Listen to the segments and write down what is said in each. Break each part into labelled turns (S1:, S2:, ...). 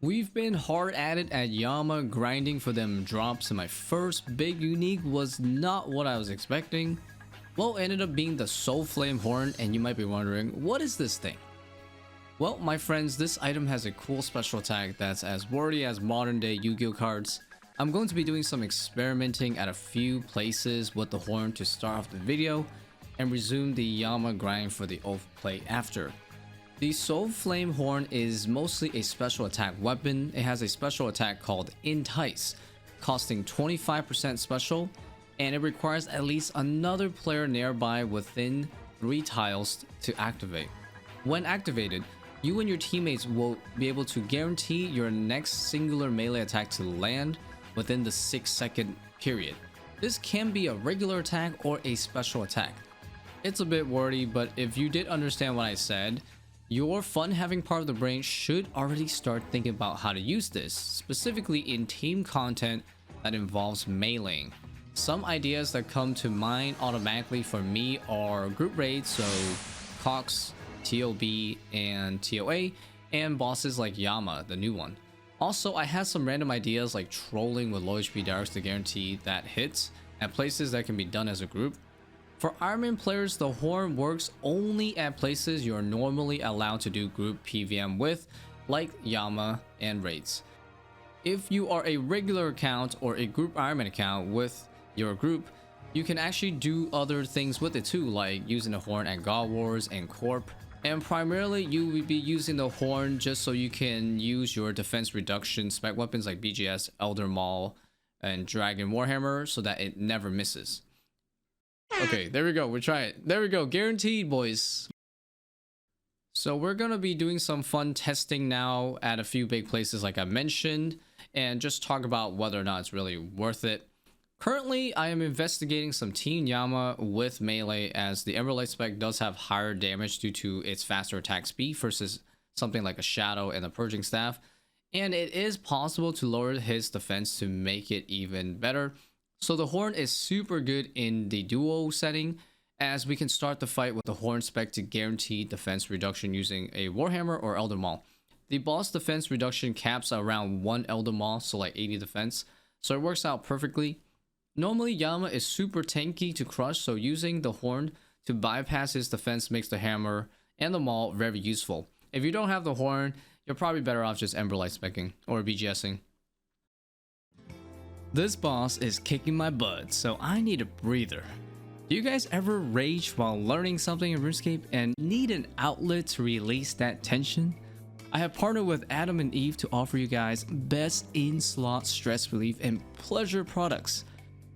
S1: We've been hard at it at Yama, grinding for them drops, and my first big unique was not what I was expecting. Well, it ended up being the Soulflame Horn, and you might be wondering, what is this thing? Well, my friends, this item has a cool special attack that's as wordy as modern day Yu-Gi-Oh cards. I'm going to be doing some experimenting at a few places with the horn to start off the video, and resume the Yama grind for the off play after. The Soulflame Horn is mostly a special attack weapon. It has a special attack called Entice, costing 25% special, and it requires at least another player nearby within 3 tiles to activate. When activated, you and your teammates will be able to guarantee your next singular melee attack to land within the 6-second period. This can be a regular attack or a special attack. It's a bit wordy, but if you did understand what I said, your fun having part of the brain should already start thinking about how to use this, specifically in team content that involves meleeing. Some ideas that come to mind automatically for me are group raids, so Cox, TOB, and TOA, and bosses like Yama, the new one. Also, I had some random ideas like trolling with low HP Darks to guarantee that hits at places that can be done as a group. For Ironman players, the horn works only at places you're normally allowed to do group PVM with, like Yama and raids. If you are a regular account or a group Ironman account with your group, you can actually do other things with it too, like using the horn at God Wars and Corp. And primarily, you will be using the horn just so you can use your defense reduction spec weapons like BGS, Elder Maul, and Dragon Warhammer so that it never misses. Okay, there we go. We'll try it. There we go. Guaranteed, boys. So we're going to be doing some fun testing now at a few big places like I mentioned, and just talk about whether or not it's really worth it. Currently, I am investigating some Team Yama with melee, as the Emerald Light spec does have higher damage due to its faster attack speed versus something like a Shadow and the Purging Staff, and it is possible to lower his defense to make it even better. So the horn is super good in the duo setting, as we can start the fight with the horn spec to guarantee defense reduction using a Warhammer or Elder Maul. The boss defense reduction caps around 1 Elder Maul, so like 80 defense, so it works out perfectly. Normally Yama is super tanky to crush, so using the horn to bypass his defense makes the hammer and the maul very useful. If you don't have the horn, you're probably better off just Ember Light specking or BGSing. This boss is kicking my butt, so I need a breather. Do you guys ever rage while learning something in RuneScape and need an outlet to release that tension? I have partnered with Adam and Eve to offer you guys best in-slot stress relief and pleasure products.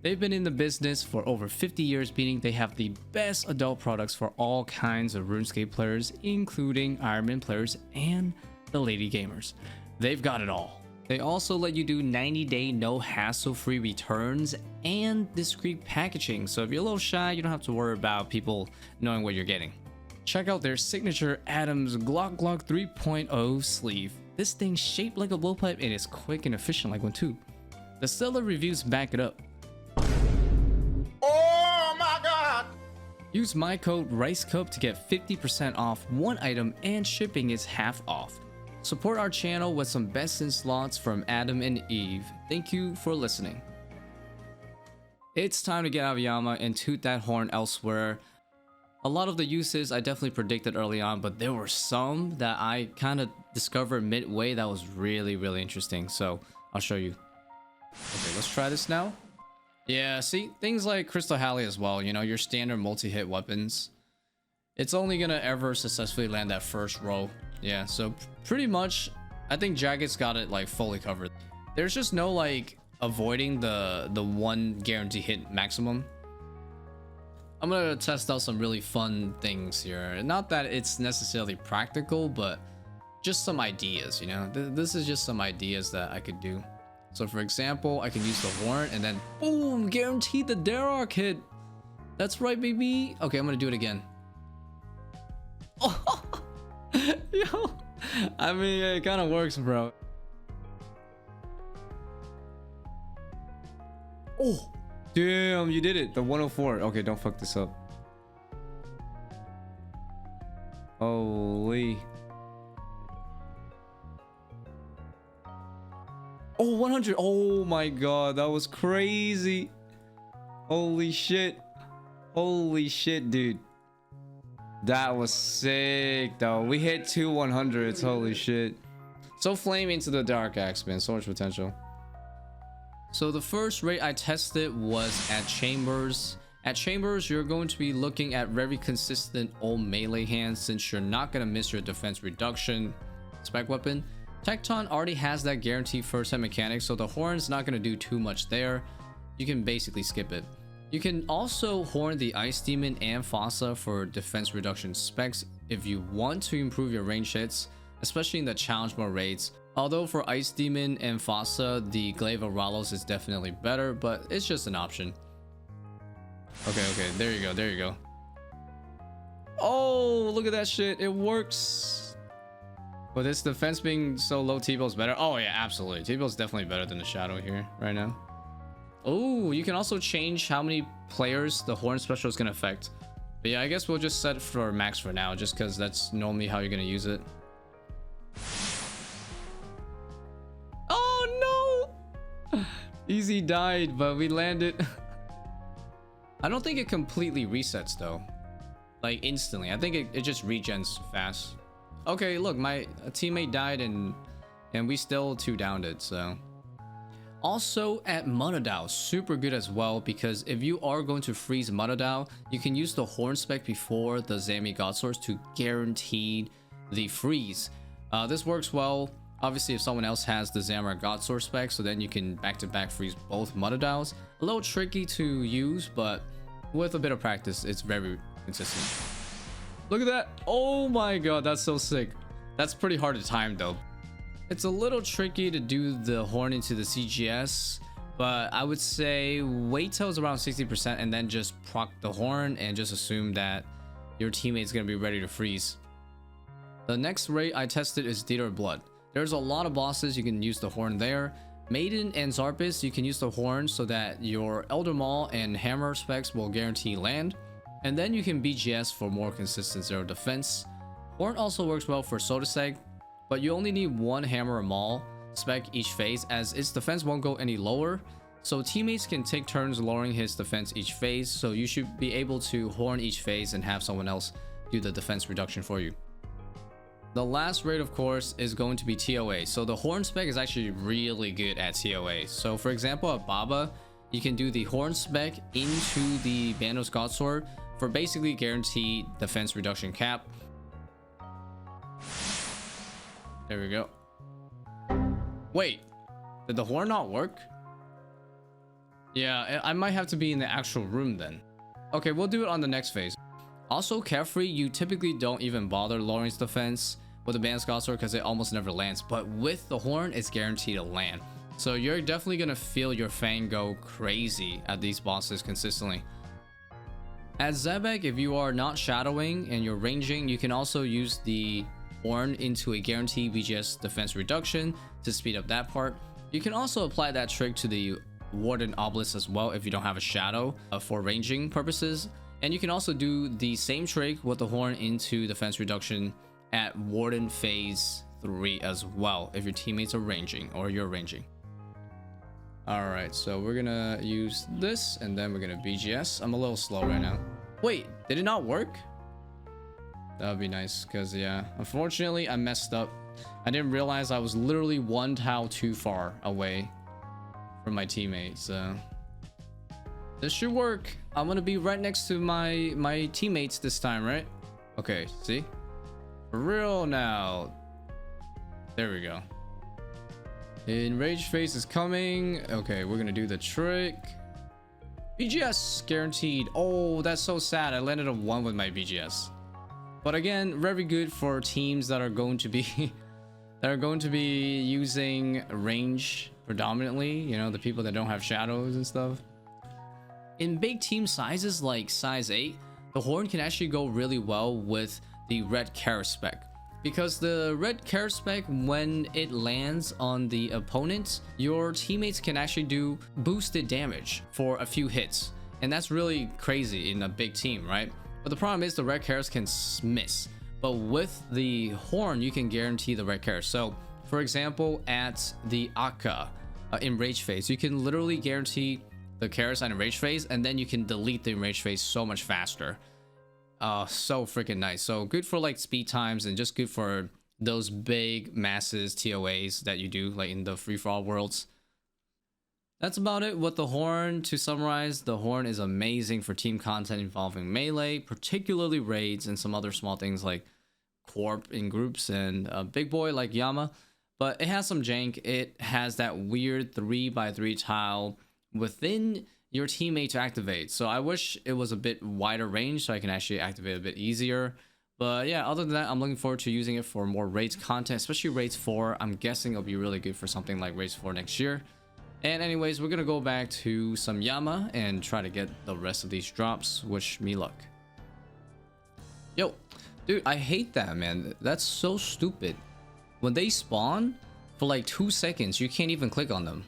S1: They've been in the business for over 50 years, meaning they have the best adult products for all kinds of RuneScape players, including Ironman players and the lady gamers. They've got it all. They also let you do 90-day no hassle-free returns and discreet packaging, so if you're a little shy, you don't have to worry about people knowing what you're getting. Check out their signature Adam's Glock 3.0 sleeve. This thing's shaped like a blowpipe and is quick and efficient like one too. The stellar reviews back it up.
S2: Oh my god!
S1: Use my code Ricecup to get 50% off one item, and shipping is half off. Support our channel with some best in slots from Adam and Eve. Thank you for listening. It's time to get out of Yama and toot that horn elsewhere. A lot of the uses I definitely predicted early on, but there were some that I kind of discovered midway that was really interesting, so I'll show you. Okay, let's try this now. Yeah, see, things like Crystal Halley as well, you know, your standard multi-hit weapons. It's only gonna ever successfully land that first row. Yeah, so pretty much, I think Jagged's got it like fully covered. There's just no like avoiding the one guarantee hit maximum. I'm gonna test out some really fun things here. Not that it's necessarily practical, but just some ideas, you know? This is just some ideas that I could do. So for example, I can use the horn and then boom, guaranteed the Darok hit. That's right, baby. Okay, I'm gonna do it again. Oh, yo, I mean, it kind of works, bro. Oh, damn, you did it. The 104. Okay, don't fuck this up. Holy. Oh, 100. Oh my god, that was crazy. Holy shit. Holy shit, dude. That was sick, though. We hit 2 100s. Holy shit. So Flame into the Dark Axe, man. So much potential. So the first raid I tested was at Chambers. At Chambers, you're going to be looking at very consistent old melee hands since you're not going to miss your defense reduction spec weapon. Tecton already has that guaranteed first hit mechanic, so the Horn's not going to do too much there. You can basically skip it. You can also Horn the Ice Demon and Fossa for defense reduction specs if you want to improve your range hits, especially in the challenge mode raids. Although for Ice Demon and Fossa, the Glaive of Ralos is definitely better, but it's just an option. Okay, there you go, there you go. Oh, look at that shit, it works. But this defense being so low, T-Bow's better. Oh yeah, absolutely. T-Bow's definitely better than the Shadow here right now. Oh, you can also change how many players the Horn special is going to affect. But yeah, I guess we'll just set for max for now, just because that's normally how you're going to use it. Oh no! Easy died, but we landed. I don't think it completely resets though. Like instantly. I think it just regens fast. Okay, look, my teammate died and we still 2 downed it, so. Also at Monodao, super good as well, because if you are going to freeze Monodao, you can use the Horn spec before the Zami God Source to guarantee the freeze. This works well, obviously, if someone else has the Zamra God Source spec, so then you can back-to-back freeze both Monodaos. A little tricky to use, but with a bit of practice, it's very consistent. Look at that. Oh my god, that's so sick. That's pretty hard to time though. It's a little tricky to do the Horn into the CGS, but I would say wait till it's around 60% and then just proc the Horn and just assume that your teammate's gonna be ready to freeze. The next raid I tested is Theater of Blood. There's a lot of bosses you can use the Horn there. Maiden and Zarpus, you can use the Horn so that your Elder Maul and Hammer specs will guarantee land. And then you can BGS for more consistent zero defense. Horn also works well for Sodaseg, but you only need 1 Hammer or Maul spec each phase, as its defense won't go any lower. So teammates can take turns lowering his defense each phase, so you should be able to Horn each phase and have someone else do the defense reduction for you. The last raid, of course, is going to be TOA. So the Horn spec is actually really good at TOA. So for example, at Baba, you can do the Horn spec into the Bandos Godsword for basically guaranteed defense reduction cap. There we go. Wait, did the Horn not work? Yeah, I might have to be in the actual room then. Okay, we'll do it on the next phase. Also, Carefree, you typically don't even bother lowering its defense with the Bandos Godsword because it almost never lands. But with the Horn, it's guaranteed to land. So you're definitely gonna feel your Fang go crazy at these bosses consistently. At Zebek, if you are not shadowing and you're ranging, you can also use the Horn into a guaranteed BGS defense reduction to speed up that part. You can also apply that trick to the Warden Obelisk as well if you don't have a shadow for ranging purposes. And you can also do the same trick with the Horn into defense reduction at Warden Phase 3 as well if your teammates are ranging or you're ranging. Alright, so we're gonna use this and then we're gonna BGS. I'm a little slow right now. Wait, did it not work? That would be nice, because yeah, unfortunately I messed up. I didn't realize I was literally 1 tile too far away from my teammate, so this should work. I'm gonna be right next to my teammates this time, right? Okay, see? For real now. There we go. Enraged Face is coming. Okay, we're gonna do the trick. BGS guaranteed. Oh, that's so sad. I landed a 1 with my BGS. But again, very good for teams that are going to be using range predominantly, you know, the people that don't have shadows and stuff. In big team sizes like size 8, the Horn can actually go really well with the red Kara spec. Because the red Kara spec, when it lands on the opponent, your teammates can actually do boosted damage for a few hits. And that's really crazy in a big team, right? But the problem is the red Karas can miss. But with the Horn, you can guarantee the red Karas. So, for example, at the Akka, enrage phase. You can literally guarantee the Chaos and enrage phase, and then you can delete the enrage phase so much faster. So freaking nice. So good for like speed times, and just good for those big masses TOAs that you do like in the free-for-all worlds. That's about it with the Horn. To summarize, the Horn is amazing for team content involving melee, particularly raids and some other small things like Corp in groups and a big boy like Yama. But it has some jank. It has that weird 3x3 tile within your teammate to activate. So I wish it was a bit wider range so I can actually activate a bit easier. But yeah, other than that, I'm looking forward to using it for more raids content, especially raids 4. I'm guessing it'll be really good for something like raids 4 next year. And anyways, we're gonna go back to some Yama and try to get the rest of these drops. Wish me luck. Yo, dude, I hate that, man. That's so stupid. When they spawn, for like 2 seconds, you can't even click on them.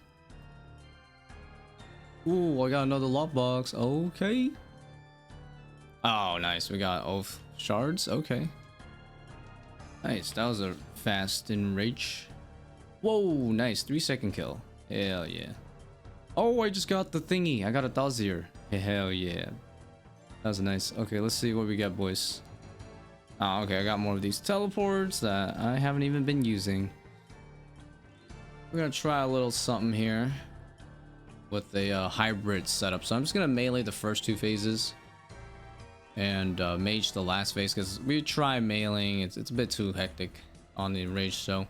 S1: Ooh, I got another lockbox. Okay. Oh, nice. We got oath shards. Okay. Nice. That was a fast enrage. Whoa, nice. 3-second kill. Hell yeah. Oh, I just got the thingy. I got a Dozier. Hell yeah. That was nice. Okay, let's see what we got, boys. Oh, okay. I got more of these teleports that I haven't even been using. We're gonna try a little something here with a hybrid setup. So I'm just gonna melee the first 2 phases and mage the last phase, because we try meleeing. It's a bit too hectic on the enrage, so I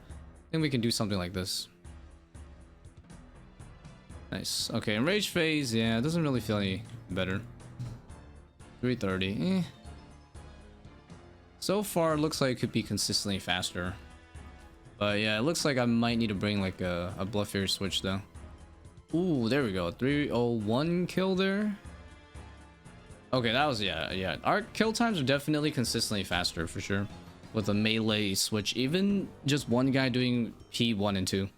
S1: think we can do something like this. Nice. Okay, enrage phase, yeah, it doesn't really feel any better. 330. So far, it looks like it could be consistently faster. But yeah, it looks like I might need to bring like a Blood Fury switch though. Ooh, there we go. 301 kill there. Okay, that was, yeah. Our kill times are definitely consistently faster for sure. With a melee switch, even just one guy doing P1 and 2.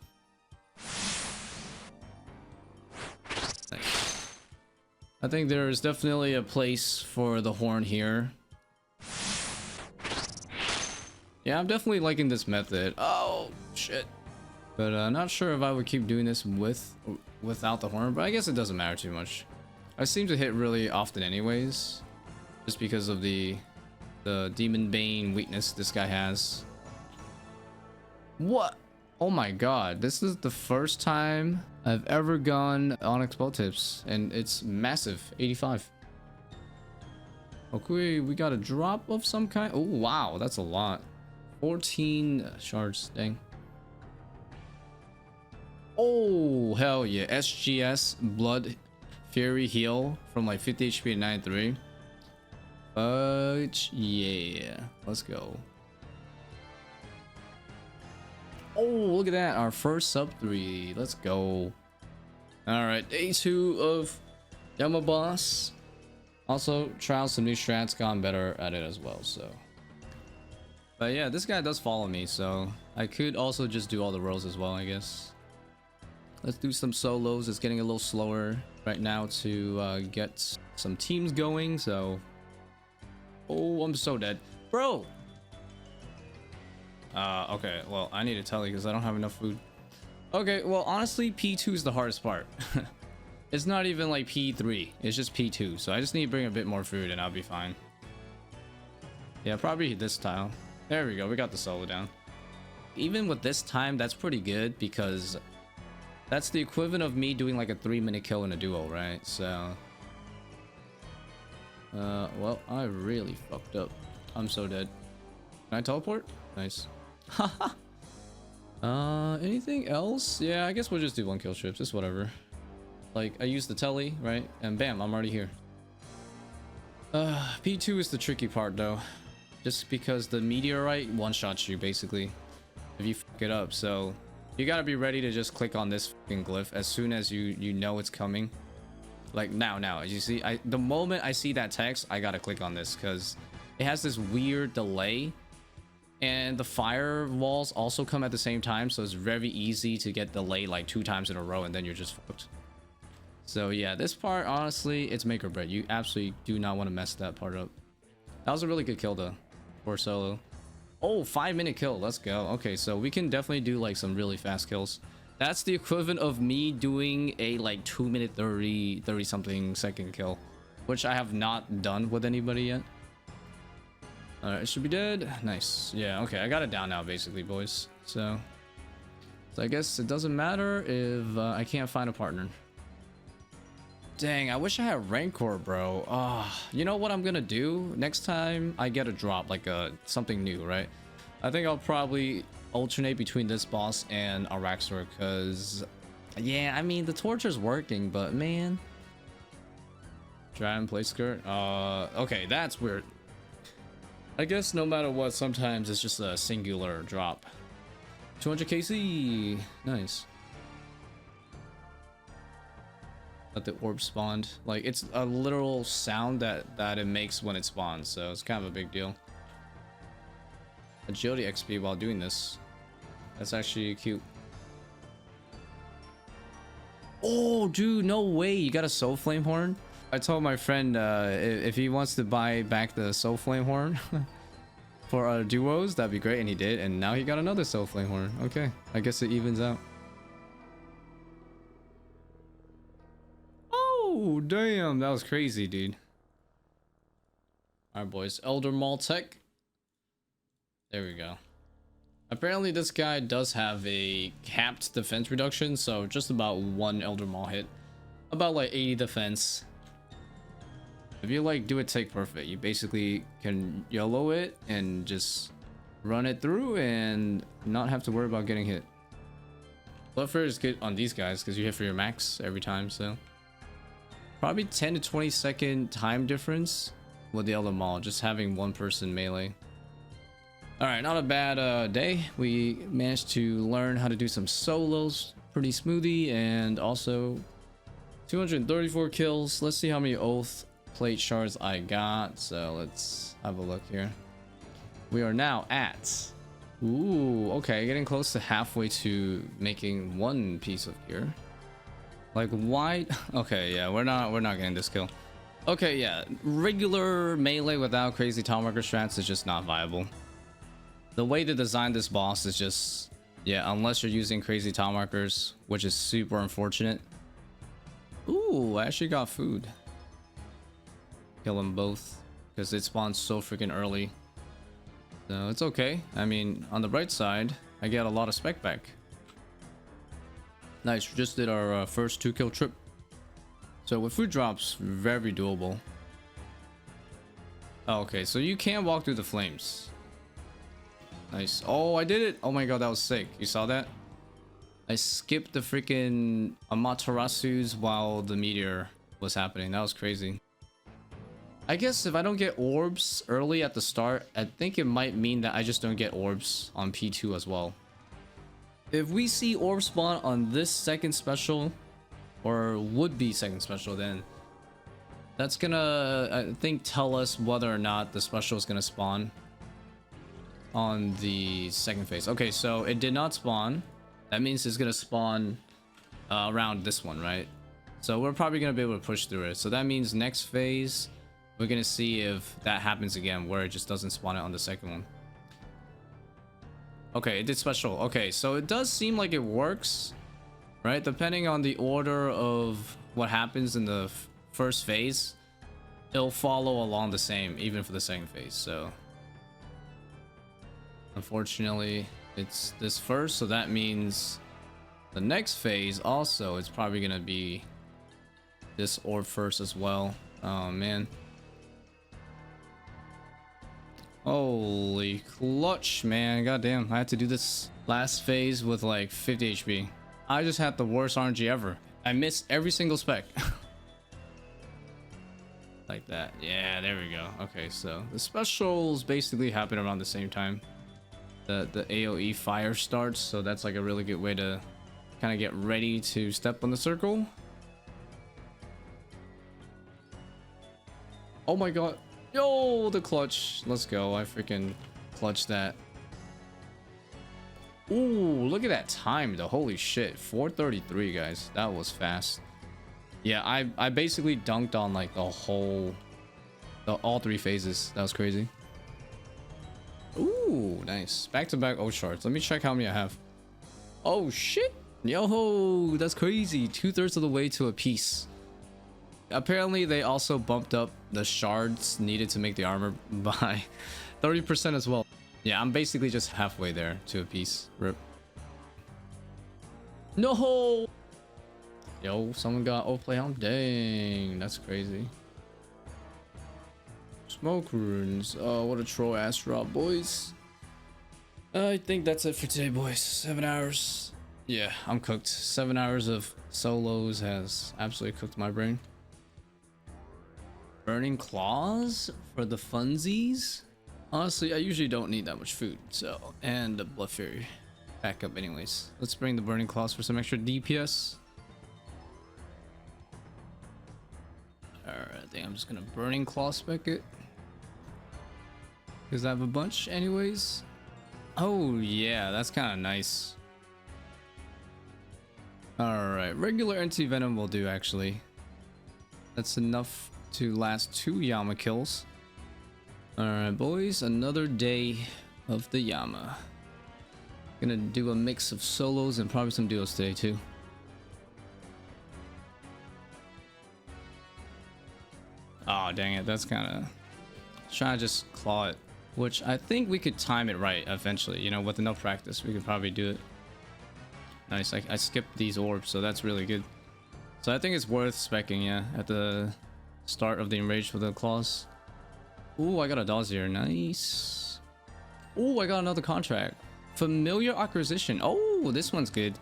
S1: Nice. I think there is definitely a place for the Horn here. Yeah, I'm definitely liking this method. Oh, shit. But not sure if I would keep doing this without the Horn, but I guess it doesn't matter too much. I seem to hit really often anyways, just because of the Demon Bane weakness this guy has. What? Oh my god, this is the first time I've ever gone Onyx Bow Tips, and it's massive, 85. Okay, we got a drop of some kind. Oh wow, that's a lot. 14 shards, dang. Oh, hell yeah. SGS Blood Fury heal from like 50 HP to 93. But yeah, let's go. Oh, look at that. Our first sub 3. Let's go. Alright, day 2 of Yama Boss. Also, tried some new strats, gotten better at it as well, so. But yeah, this guy does follow me, so I could also just do all the roles as well, I guess. Let's do some solos. It's getting a little slower right now to get some teams going, so. Oh, I'm so dead. Bro! Okay, well, I need to tell you because I don't have enough food. Okay, well, honestly, P2 is the hardest part. It's not even like P3, it's just P2, so I just need to bring a bit more food and I'll be fine. Yeah, probably this tile. There we go, we got the solo down. Even with this time, that's pretty good because that's the equivalent of me doing like a 3-minute kill in a duo, right? So, well, I really fucked up. I'm so dead. Can I teleport? Nice. Haha. Anything else? Yeah, I guess we'll just do 1 kill strips, just whatever. Like, I use the telly, right? And bam, I'm already here. P2 is the tricky part though. Just because the meteorite one-shots you basically if you fuck it up, so you gotta be ready to just click on this fucking glyph as soon as you know it's coming. Like now, as you see, the moment I see that text, I gotta click on this because it has this weird delay, and the fire walls also come at the same time, so it's very easy to get delayed like 2 times in a row and then you're just fucked. So yeah, this part, honestly, it's make or break. You absolutely do not want to mess that part up. That was a really good kill though for solo. Oh, 5-minute kill. Let's go. Okay, so we can definitely do like some really fast kills. That's the equivalent of me doing a like 2 minute 30 something second kill, which I have not done with anybody yet. All right, it should be dead. Nice. Yeah, okay, I got it down now basically, boys. So I guess it doesn't matter if I can't find a partner. Dang, I wish I had Rancor, bro. You know what I'm gonna do next time I get a drop, like something new, right? I think I'll probably alternate between this boss and Araxor, because yeah, I mean the torture's working, but man, Dragon play skirt. Okay, that's weird. I guess no matter what, sometimes it's just a singular drop. 200 KC, nice. That the orb spawned, like it's a literal sound that it makes when it spawns, so it's kind of a big deal. Agility XP while doing this, that's actually cute. Oh dude, no way, you got a Soulflame Horn. I told my friend if he wants to buy back the Soulflame Horn for duos, that'd be great, and he did, and now he got another Soulflame Horn. Okay, I guess it evens out. Oh damn, that was crazy, dude. All right, boys, Elder Maul Tech. There we go. Apparently this guy does have a capped defense reduction, so just about one Elder Maul hit, about like 80 defense. If you like do it take perfect, you basically can YOLO it and just run it through and not have to worry about getting hit. Fluffer is good on these guys because you hit for your max every time, so probably 10 to 20 second time difference with the Elder Maul, just having one person melee. All right, not a bad day. We managed to learn how to do some solos pretty smoothly, and also 234 kills. Let's see how many oath plate shards I got. So let's have a look here. We are now at, ooh, okay, getting close to halfway to making one piece of gear. Like why? Okay, yeah, we're not getting this kill. Okay, yeah, regular melee without crazy tile marker strats is just not viable. The way to design this boss is just, yeah, unless you're using crazy tile markers, which is super unfortunate. Ooh, I actually got food. Kill them both because it spawns so freaking early. So it's okay. I mean, on the bright side, I get a lot of spec back. Nice, we just did our first 2-kill trip. So with food drops, very doable. Oh, okay, so you can walk through the flames. Nice. Oh, I did it. Oh my god, that was sick. You saw that? I skipped the freaking Amaterasu's while the meteor was happening. That was crazy. I guess if I don't get orbs early at the start, I think it might mean that I just don't get orbs on P2 as well. If we see orb spawn on this second special, or would be second special, then that's gonna, I think, tell us whether or not the special is gonna spawn on the second phase. Okay, so it did not spawn. That means it's gonna spawn around this one, right? So we're probably gonna be able to push through it. So that means next phase we're gonna see if that happens again, where it just doesn't spawn it on the second one. Okay, it did special. Okay, so it does seem like it works, right? Depending on the order of what happens in the first phase, it'll follow along the same even for the second phase. So unfortunately it's this first, so that means the next phase also it's probably gonna be this orb first as well. Oh man, holy clutch, man. Goddamn, I had to do this last phase with like 50 HP. I just had the worst RNG ever. I missed every single spec. Like that. Yeah, there we go. Okay, so the specials basically happen around the same time the AoE fire starts, so that's like a really good way to kind of get ready to step on the circle. Oh my god. Yo, the clutch. Let's go. I freaking clutched that. Ooh, look at that time though. Holy shit. 4:33, guys. That was fast. Yeah, I basically dunked on like all 3 phases. That was crazy. Ooh, nice. Back to back O shards. Let me check how many I have. Oh shit. Yo, that's crazy. 2/3 of the way to a piece. Apparently, they also bumped up the shards needed to make the armor by 30% as well. Yeah, I'm basically just halfway there to a piece. Rip. No! Yo, someone got overplay on. Dang, that's crazy. Smoke runes. Oh, what a troll ass drop, boys. I think that's it for today, boys. 7 hours. Yeah, I'm cooked. 7 hours of solos has absolutely cooked my brain. Burning claws for the funsies. Honestly, I usually don't need that much food, so, and the blood fury backup anyways. Let's bring the burning claws for some extra DPS. Alright, I think I'm just gonna burning claw spec it, because I have a bunch anyways. Oh yeah, that's kind of nice. Alright, regular anti-venom will do actually. That's enough to last 2 Yama kills. Alright boys, another day of the Yama. Gonna do a mix of solos and probably some duos today too. Oh dang it, that's kind of trying to just claw it, which I think we could time it right eventually. You know, with enough practice we could probably do it. Nice. I skipped these orbs, so that's really good. So I think it's worth specking, yeah, at the start of the enrage for the claws. Ooh, I got a dossier. Nice. Ooh, I got another contract. Familiar acquisition. Oh, this one's good.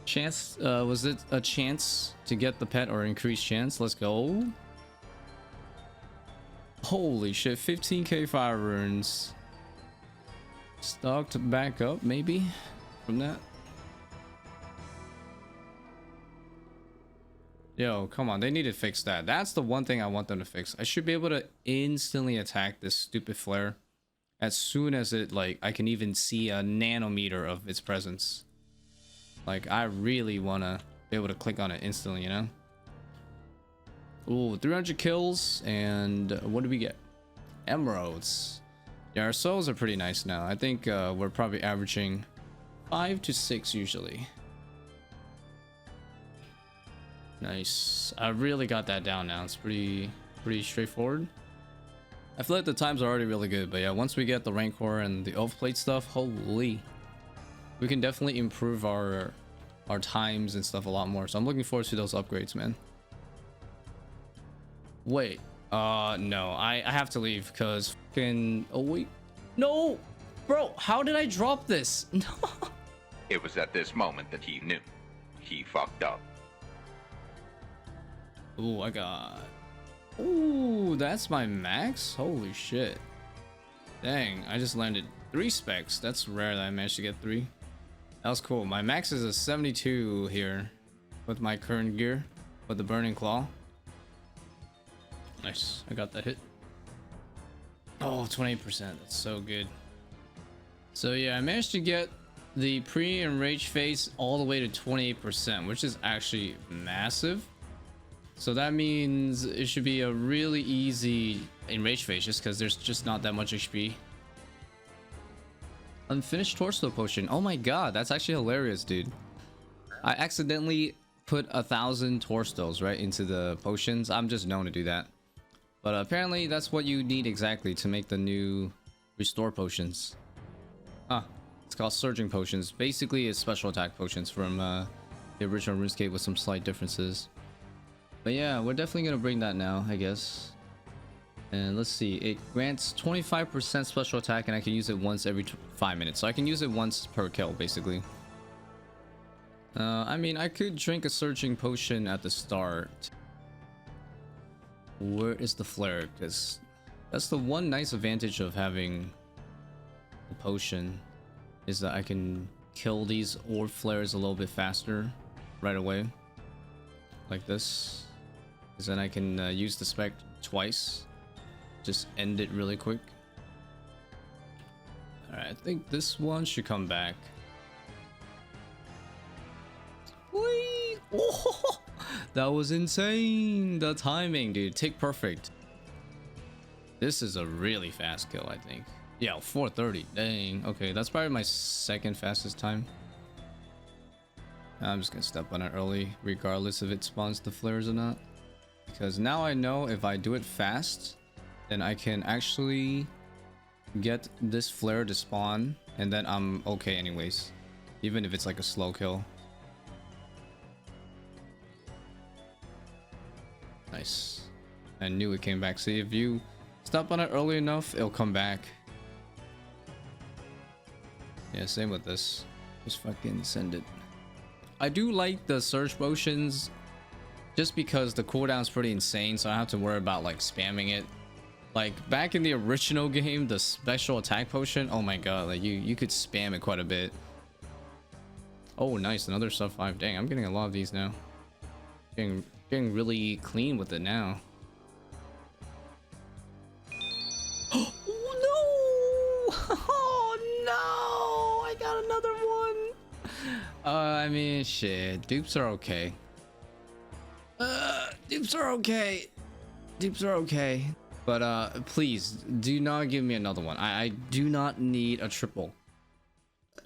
S1: Chance, was it a chance to get the pet or increased chance? Let's go. Holy shit, 15k fire runes. Stocked back up, maybe, from that. Yo, come on, they need to fix that. That's the one thing I want them to fix. I should be able to instantly attack this stupid flare as soon as it, like, I can even see a nanometer of its presence. Like, I really want to be able to click on it instantly, you know? Ooh, 300 kills, and what do we get? Emeralds. Yeah, our souls are pretty nice now. I think we're probably averaging 5 to 6 usually. Nice. I really got that down now. It's pretty straightforward. I feel like the times are already really good, but yeah, once we get the Rancor and the off plate stuff, holy, we can definitely improve our times and stuff a lot more. So I'm looking forward to those upgrades, man. Wait, no, I have to leave because fucking, oh wait, no, bro, how did I drop this? No.
S2: It was at this moment that he knew. He fucked up.
S1: Ooh, I got, ooh, that's my max? Holy shit. Dang, I just landed 3 specs. That's rare that I managed to get 3. That was cool. My max is a 72 here with my current gear with the burning claw. Nice, I got that hit. Oh, 28%, that's so good. So yeah, I managed to get the pre-enrage phase all the way to 28%, which is actually massive. So that means it should be a really easy enrage phase just because there's just not that much HP. Unfinished torso potion. Oh my god, that's actually hilarious, dude. I accidentally put 1,000 torsos right into the potions. I'm just known to do that. But apparently that's what you need exactly to make the new restore potions. Ah, it's called surging potions. Basically it's special attack potions from the original RuneScape with some slight differences. But yeah, we're definitely gonna bring that now, I guess. And let's see, it grants 25% special attack and I can use it once every 5 minutes. So I can use it once per kill, basically. I mean, I could drink a surging potion at the start. Where is the flare? Because that's the one nice advantage of having the potion, is that I can kill these orb flares a little bit faster right away. Like this. Because then I can use the spec twice. Just end it really quick. Alright, I think this one should come back. Whee! Oh, that was insane! The timing, dude. Tick perfect. This is a really fast kill, I think. Yeah, 4:30. Dang. Okay, that's probably my second fastest time. I'm just gonna step on it early, regardless if it spawns the flares or not. Because now I know if I do it fast, then I can actually get this flare to spawn, and then I'm okay anyways. Even if it's like a slow kill. Nice. I knew it came back. See, if you step on it early enough, it'll come back. Yeah, same with this. Just fucking send it. I do like the surge potions just because the cooldown's pretty insane, so I don't have to worry about like spamming it. Like back in the original game, the special attack potion, oh my god, like you could spam it quite a bit. Oh nice, another sub 5. Dang, I'm getting a lot of these now. Getting really clean with it now. Oh no! Oh no! I got another one. I mean, shit. Dupes are okay. Dupes are okay. Dupes are okay. But please do not give me another one. I do not need a triple.